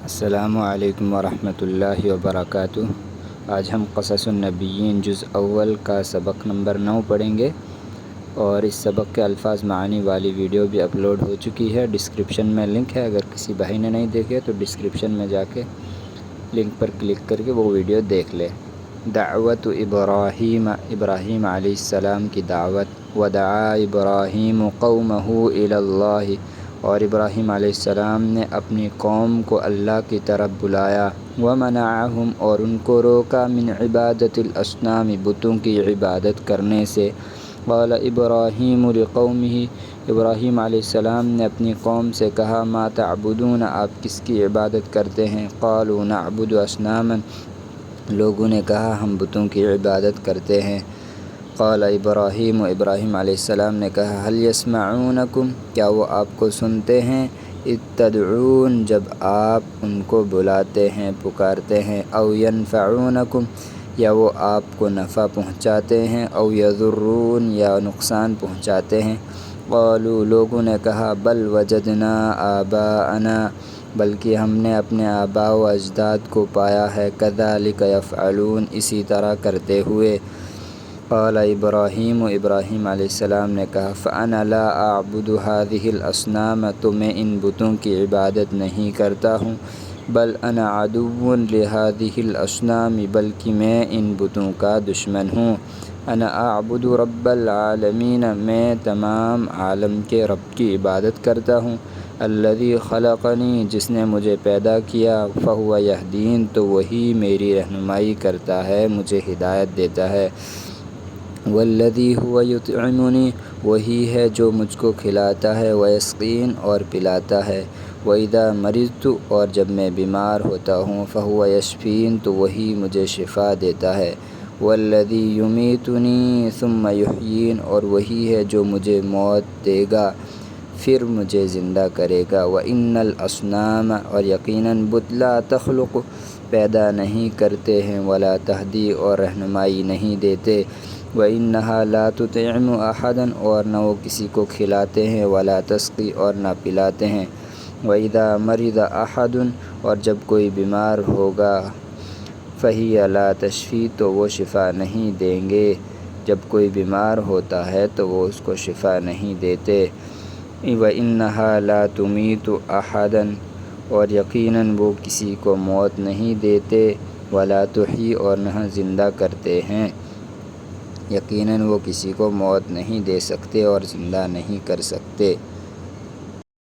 السلام علیکم ورحمۃ اللہ وبرکاتہ۔ آج ہم قصص النبیین جزء اول کا سبق نمبر 9 پڑھیں گے، اور اس سبق کے الفاظ معانی والی ویڈیو بھی اپلوڈ ہو چکی ہے۔ ڈسکرپشن میں لنک ہے، اگر کسی بھائی نے نہیں دیکھے تو ڈسکرپشن میں جا کے لنک پر کلک کر کے وہ ویڈیو دیکھ لے۔ دعوت ابراہیم علیہ السلام کی دعوت۔ ودعا ابراہیم قومہ الی اللہ، اور ابراہیم علیہ السلام نے اپنی قوم کو اللہ کی طرف بلایا۔ ومنعہم، اور ان کو روکا، من عبادت الاصنام، بتوں کی عبادت کرنے سے۔ قال ابراہیم لقومہ، ابراہیم علیہ السلام نے اپنی قوم سے کہا، ما تعبدون، آپ کس کی عبادت کرتے ہیں؟ قالوا نعبد اصناما، لوگوں نے کہا ہم بتوں کی عبادت کرتے ہیں۔ قال ابراہیم، ابراہیم علیہ السلام نے کہا، هل يسمعونکم، کیا وہ آپ کو سنتے ہیں؟ اذ تدعون، جب آپ ان کو بلاتے ہیں، پکارتے ہیں۔ او ینفعونکم، یا وہ آپ کو نفع پہنچاتے ہیں۔ او یضرون، یا نقصان پہنچاتے ہیں۔ قالوا، لوگوں نے کہا، بل وجدنا آباءنا، بلکہ ہم نے اپنے آباء و اجداد کو پایا ہے، کذالک یفعلون، اسی طرح کرتے ہوئے۔ قال ابراہیم، ابراہیم علیہ السلام نے کہا، فأنا لا اعبد هذه الاصنام، تو میں ان بتوں کی عبادت نہیں کرتا ہوں۔ بل انا عدو لهذه الاصنام، بلکہ میں ان بتوں کا دشمن ہوں۔ انا اعبد رب العالمین، میں تمام عالم کے رب کی عبادت کرتا ہوں۔ الذی خلقنی، جس نے مجھے پیدا کیا۔ فهو یہدین، تو وہی میری رہنمائی کرتا ہے، مجھے ہدایت دیتا ہے۔ والذی هو یطعمنی، وہی ہے جو مجھ کو کھلاتا ہے، ویسقین، اور پلاتا ہے۔ واذا مرضت، اور جب میں بیمار ہوتا ہوں، فهو یشفین، تو وہی مجھے شفا دیتا ہے۔ والذی یمیتنی ثم یحیین، اور وہی ہے جو مجھے موت دے گا پھر مجھے زندہ کرے گا۔ وان الاصنام، اور یقیناً بت، لا تخلق، پیدا نہیں کرتے ہیں، ولا تہدی، اور رہنمائی نہیں دیتے۔ وانھا لا تطعم احدا، اور نہ وہ کسی کو کھلاتے ہیں، ولا تسقی، اور نہ پلاتے ہیں۔ واذا مرض احد، اور جب کوئی بیمار ہوگا، فہی لا تشفی، تو وہ شفا نہیں دیں گے۔ جب کوئی بیمار ہوتا ہے تو وہ اس کو شفا نہیں دیتے۔ وانھا لا تمیت احدا، اور یقیناً وہ کسی کو موت نہیں دیتے۔ ولا تحیی، اور نہ زندہ کرتے ہیں، یقیناً وہ کسی کو موت نہیں دے سکتے اور زندہ نہیں کر سکتے۔